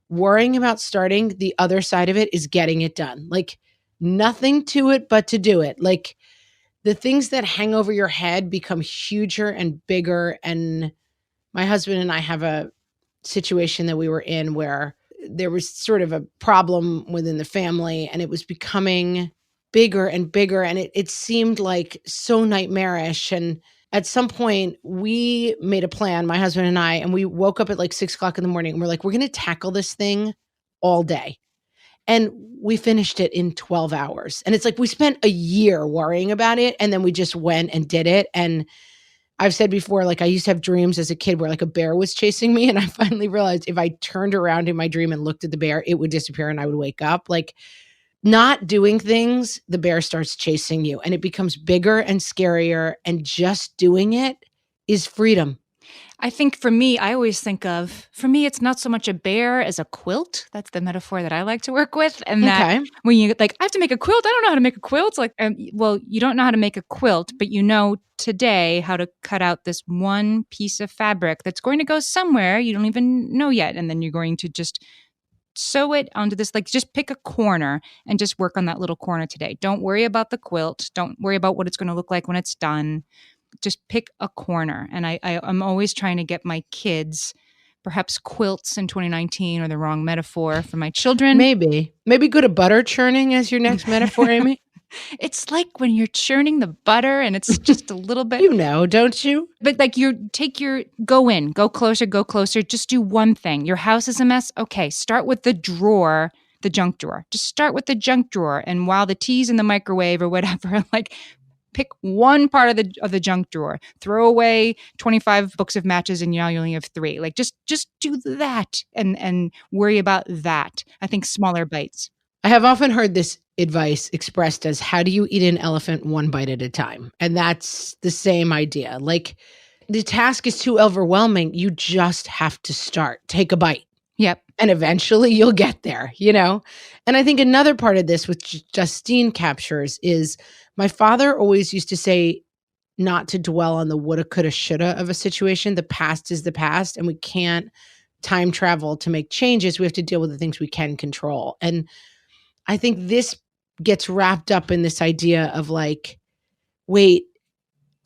Worrying about starting, the other side of it is getting it done. Like nothing to it but to do it. Like the things that hang over your head become huger and bigger. And my husband and I have a situation that we were in where there was sort of a problem within the family and it was becoming bigger and bigger. And it seemed like so nightmarish. And at some point we made a plan, my husband and I, and we woke up at like 6:00 in the morning and we're like, we're going to tackle this thing all day. And we finished it in 12 hours. And it's like we spent a year worrying about it. And then we just went and did it. And I've said before, like I used to have dreams as a kid where like a bear was chasing me. And I finally realized if I turned around in my dream and looked at the bear, it would disappear and I would wake up. Like not doing things, the bear starts chasing you and it becomes bigger and scarier. And just doing it is freedom. I think for me, I always think of, for me, it's not so much a bear as a quilt. That's the metaphor that I like to work with. And that when you like, I have to make a quilt. I don't know how to make a quilt. It's like, well, you don't know how to make a quilt, but you know today how to cut out this one piece of fabric that's going to go somewhere you don't even know yet. And then you're going to just sew it onto this, like just pick a corner and just work on that little corner today. Don't worry about the quilt. Don't worry about what it's going to look like when it's done. Just pick a corner. And I'm always trying to get my kids, perhaps quilts in 2019 or the wrong metaphor for my children. Maybe go to butter churning as your next metaphor, Amy. It's like when you're churning the butter and it's just a little bit. You know, don't you? But like go closer. Just do one thing. Your house is a mess. Okay, start with the junk drawer. Just start with the junk drawer. And while the tea's in the microwave or whatever, like pick one part of the junk drawer, throw away 25 books of matches and now you only have 3. Like just do that and worry about that. I think smaller bites. I have often heard this advice expressed as how do you eat an elephant one bite at a time? And that's the same idea. Like the task is too overwhelming. You just have to start. Take a bite. Yep. And eventually you'll get there, you know? And I think another part of this, which Justine captures, is my father always used to say not to dwell on the woulda, coulda, shoulda of a situation. The past is the past, and we can't time travel to make changes. We have to deal with the things we can control. And I think this gets wrapped up in this idea of like, wait,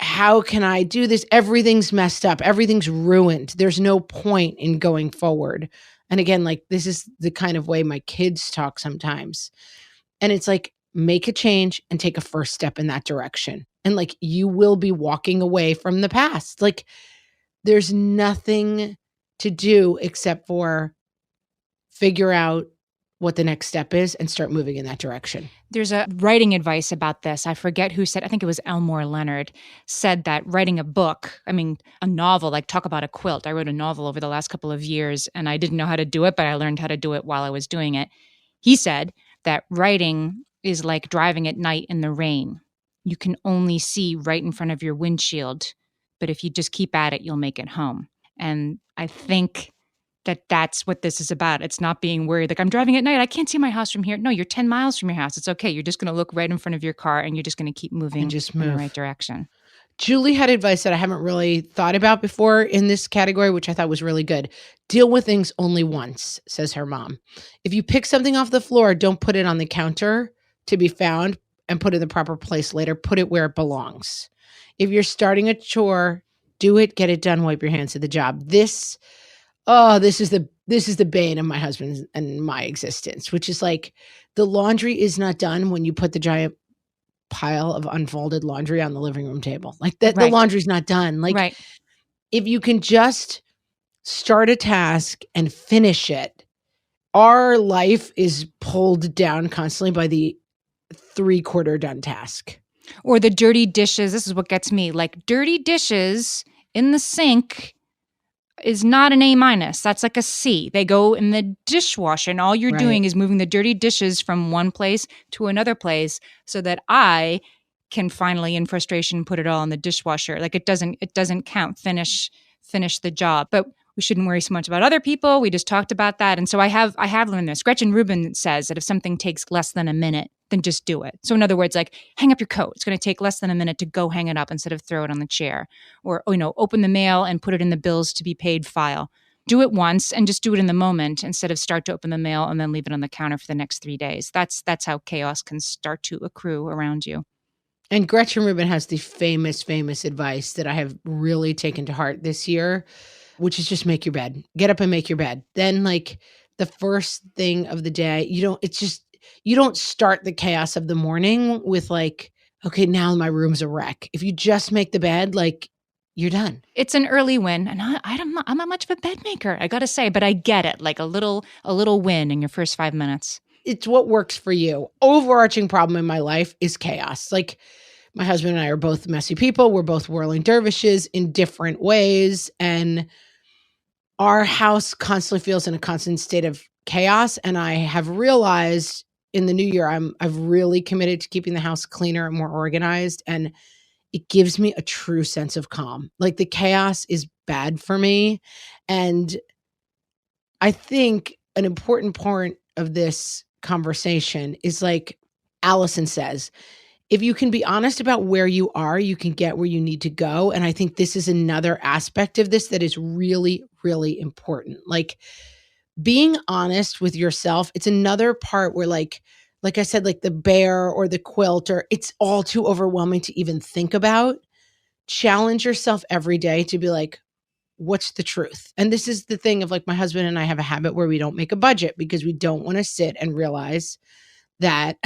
how can I do this? Everything's messed up. Everything's ruined. There's no point in going forward. And again, like this is the kind of way my kids talk sometimes. And it's like, make a change and take a first step in that direction. And like, you will be walking away from the past. Like there's nothing to do except for figure out what the next step is and start moving in that direction. There's a writing advice about this. I forget who said, I think it was Elmore Leonard, said that writing a book, a novel, like talk about a quilt. I wrote a novel over the last couple of years and I didn't know how to do it, but I learned how to do it while I was doing it. He said that writing is like driving at night in the rain. You can only see right in front of your windshield, but if you just keep at it, you'll make it home. And I think that's what this is about. It's not being worried. Like I'm driving at night. I can't see my house from here. No, you're 10 miles from your house. It's okay. You're just going to look right in front of your car and you're just going to keep moving in the right direction. Julie had advice that I haven't really thought about before in this category, which I thought was really good. Deal with things only once, says her mom. If you pick something off the floor, don't put it on the counter to be found and put it in the proper place later. Put it where it belongs. If you're starting a chore, do it, get it done, wipe your hands of the job. This is the bane of my husband's and my existence, which is like the laundry is not done when you put the giant pile of unfolded laundry on the living room table. Like that, right. The laundry's not done. Like right. If you can just start a task and finish it, our life is pulled down constantly by the 3/4 done task. Or the dirty dishes. This is what gets me. Like dirty dishes in the sink is not an A-. That's like a C. They go in the dishwasher and all you're doing is moving the dirty dishes from one place to another place so that I can finally in frustration put it all in the dishwasher. Like it doesn't count. Finish the job. But we shouldn't worry so much about other people. We just talked about that. And so I have learned this. Gretchen Rubin says that if something takes less than a minute then just do it. So in other words, like hang up your coat. It's going to take less than a minute to go hang it up instead of throw it on the chair. Or, open the mail and put it in the bills to be paid file. Do it once and just do it in the moment instead of start to open the mail and then leave it on the counter for the next 3 days. That's how chaos can start to accrue around you. And Gretchen Rubin has the famous advice that I have really taken to heart this year, which is just make your bed. Get up and make your bed. Then like the first thing of the day, you don't start the chaos of the morning with like, okay, now my room's a wreck. If you just make the bed, like you're done. It's an early win. And I'm not much of a bed maker, I got to say, but I get it. Like a little win in your first 5 minutes. It's what works for you. Overarching problem in my life is chaos. Like my husband and I are both messy people. We're both whirling dervishes in different ways. And our house constantly feels in a constant state of chaos. And I have realized in the new year, I've really committed to keeping the house cleaner and more organized. And it gives me a true sense of calm. Like the chaos is bad for me. And I think an important part of this conversation is like Allison says, if you can be honest about where you are, you can get where you need to go. And I think this is another aspect of this that is really, really important. Like being honest with yourself. It's another part where like I said, like the bear or the quilt, or it's all too overwhelming to even think about. Challenge yourself every day to be like, what's the truth? And this is the thing of like my husband and I have a habit where we don't make a budget because we don't want to sit and realize that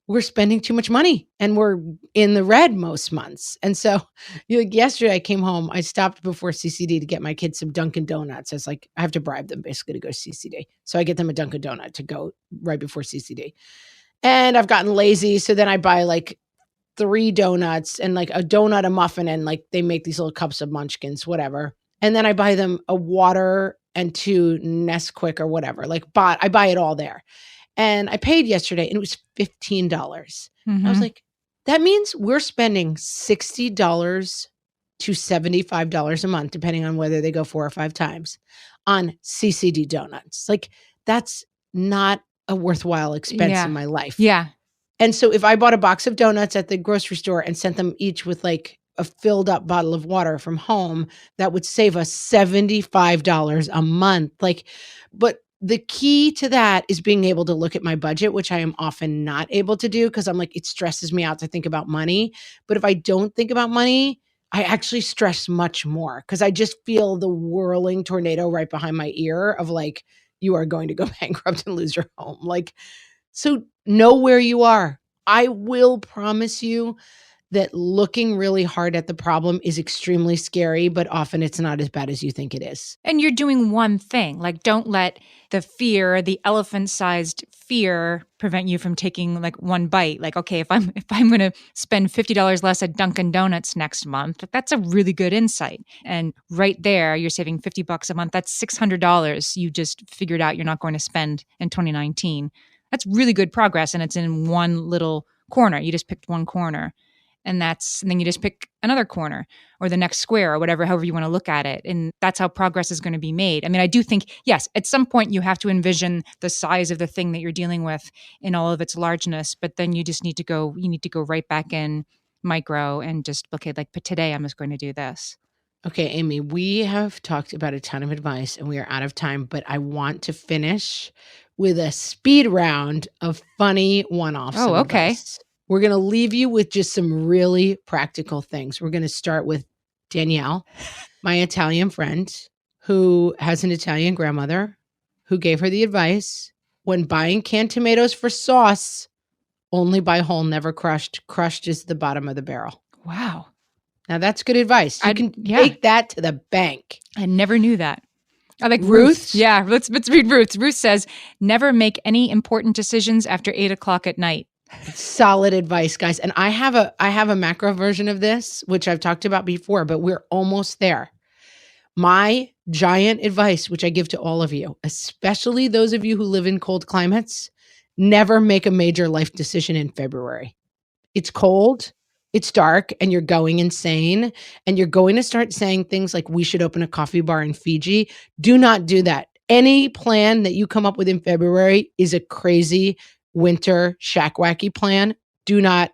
we're spending too much money and we're in the red most months. And so like yesterday I came home, I stopped before CCD to get my kids some Dunkin' Donuts. I was like, I have to bribe them basically to go to CCD. So I get them a Dunkin' Donut to go right before CCD. And I've gotten lazy. So then I buy like 3 donuts and like a donut, a muffin, and like they make these little cups of munchkins, whatever. And then I buy them a water and 2 Nesquik or whatever. Like I buy it all there. And I paid yesterday and it was $15. Mm-hmm. I was like, that means we're spending $60 to $75 a month, depending on whether they go 4 or 5 times on CCD donuts. Like that's not a worthwhile expense in my life. Yeah. And so if I bought a box of donuts at the grocery store and sent them each with like a filled up bottle of water from home, that would save us $75 a month. Like, but the key to that is being able to look at my budget, which I am often not able to do because I'm like, it stresses me out to think about money. But if I don't think about money, I actually stress much more because I just feel the whirling tornado right behind my ear of like, you are going to go bankrupt and lose your home. Like, so know where you are. I will promise you that looking really hard at the problem is extremely scary, but often it's not as bad as you think it is. And you're doing one thing. Like, don't let the fear, the elephant-sized fear, prevent you from taking like one bite. Like, okay, if I'm going to spend $50 less at Dunkin' Donuts next month, that's a really good insight. And right there, you're saving $50 a month. That's $600 you just figured out you're not going to spend in 2019. That's really good progress, and it's in one little corner. You just picked one corner. And then you just pick another corner or the next square or whatever, however you want to look at it. And that's how progress is going to be made. I mean, I do think, yes, at some point you have to envision the size of the thing that you're dealing with in all of its largeness, but then you need to go right back in micro and just, okay, like, but today I'm just going to do this. Okay, Amy, we have talked about a ton of advice and we are out of time, but I want to finish with a speed round of funny one-offs. Oh, okay. Advice. We're going to leave you with just some really practical things. We're going to start with Danielle, my Italian friend who has an Italian grandmother who gave her the advice, when buying canned tomatoes for sauce, only buy whole, never crushed. Crushed is the bottom of the barrel. Wow. Now that's good advice. You can take that to the bank. I never knew that. I like Ruth. Yeah, let's read Ruth. Ruth says, never make any important decisions after 8:00 at night. Solid advice, guys. And I have a macro version of this, which I've talked about before, but we're almost there. My giant advice, which I give to all of you, especially those of you who live in cold climates, never make a major life decision in February. It's cold, it's dark, and you're going insane. And you're going to start saying things like, we should open a coffee bar in Fiji. Do not do that. Any plan that you come up with in February is a crazy winter shack wacky plan, do not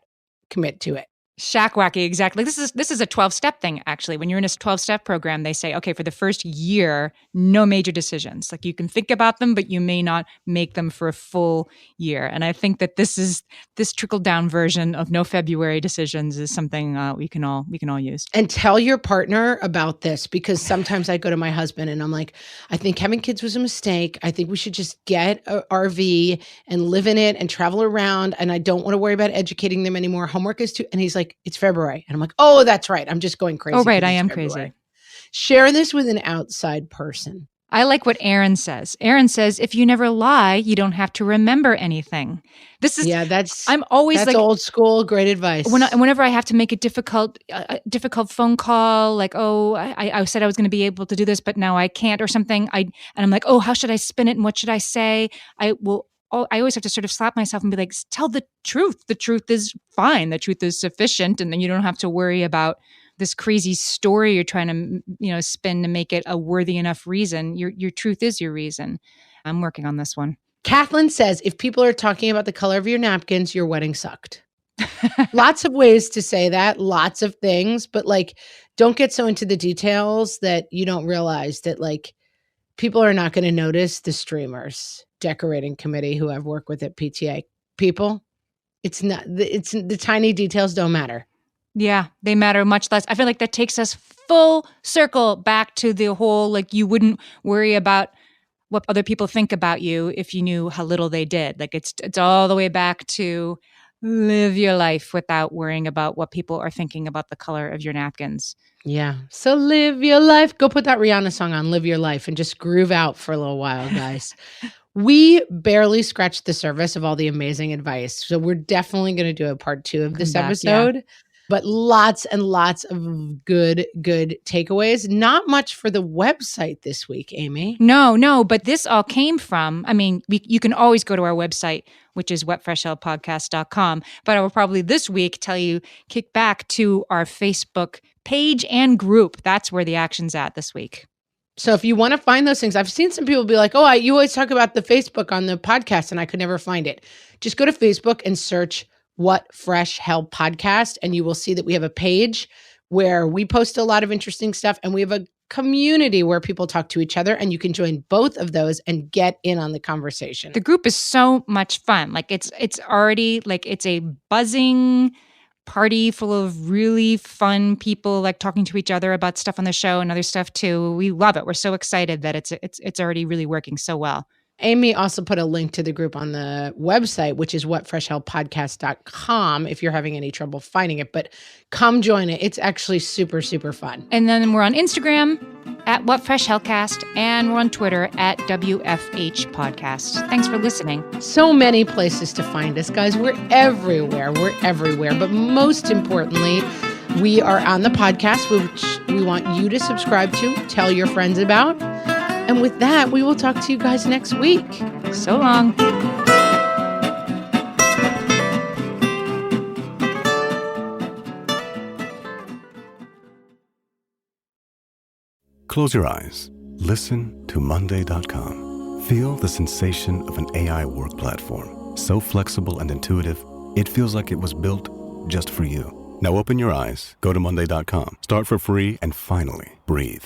commit to it. Shack wacky, exactly. This is a 12-step thing, actually. When you're in a 12-step program, they say, okay, for the first year, no major decisions. Like you can think about them, but you may not make them for a full year. And I think that this trickle-down version of no February decisions is something we can all use. And tell your partner about this, because sometimes I go to my husband and I'm like, I think having kids was a mistake. I think we should just get an RV and live in it and travel around. And I don't want to worry about educating them anymore. Homework is too, and he's like, it's February. And I'm like, oh, that's right. I'm just going crazy. Oh, right. I am crazy. Share this with an outside person. I like what Erin says. Erin says, if you never lie, you don't have to remember anything. I'm always like old school, great advice. Whenever I have to make a difficult phone call, like, oh, I said I was going to be able to do this, but now I can't or something. And I'm like, oh, how should I spin it? And what should I say? I always have to sort of slap myself and be like, tell the truth. The truth is fine. The truth is sufficient. And then you don't have to worry about this crazy story you're trying to, spin to make it a worthy enough reason. Your truth is your reason. I'm working on this one. Kathleen says, if people are talking about the color of your napkins, your wedding sucked. Lots of ways to say that, lots of things, but like, don't get so into the details that you don't realize that like people are not going to notice the streamers, decorating committee who I've worked with at PTA. People, it's the tiny details don't matter. Yeah, they matter much less. I feel like that takes us full circle back to the whole, like, you wouldn't worry about what other people think about you if you knew how little they did. Like it's all the way back to live your life without worrying about what people are thinking about the color of your napkins. Yeah. So live your life. Go put that Rihanna song on, Live Your Life, and just groove out for a little while, guys. We barely scratched the surface of all the amazing advice. So we're definitely going to do a part 2 of this episode. Yeah. But lots and lots of good takeaways. Not much for the website this week, Amy. No, but this all came from, you can always go to our website, which is whatfreshhellpodcast.com. But I will probably this week kick back to our Facebook page and group. That's where the action's at this week. So if you want to find those things, I've seen some people be like, oh, you always talk about the Facebook on the podcast and I could never find it. Just go to Facebook and search What Fresh Hell Podcast, and you will see that we have a page where we post a lot of interesting stuff, and we have a community where people talk to each other, and you can join both of those and get in on the conversation. The group is so much fun. Like it's already like it's a buzzing party full of really fun people, like talking to each other about stuff on the show and other stuff too. We love it. We're so excited that it's already really working so well. Amy also put a link to the group on the website, which is whatfreshhellpodcast.com if you're having any trouble finding it. But come join it. It's actually super, super fun. And then we're on Instagram at whatfreshhellcast, and we're on Twitter at WFH Podcast. Thanks for listening. So many places to find us, guys. We're everywhere. But most importantly, we are on the podcast, which we want you to subscribe to, tell your friends about. And with that, we will talk to you guys next week. So long. Close your eyes. Listen to Monday.com. Feel the sensation of an AI work platform. So flexible and intuitive, it feels like it was built just for you. Now open your eyes, go to Monday.com, start for free, and finally breathe.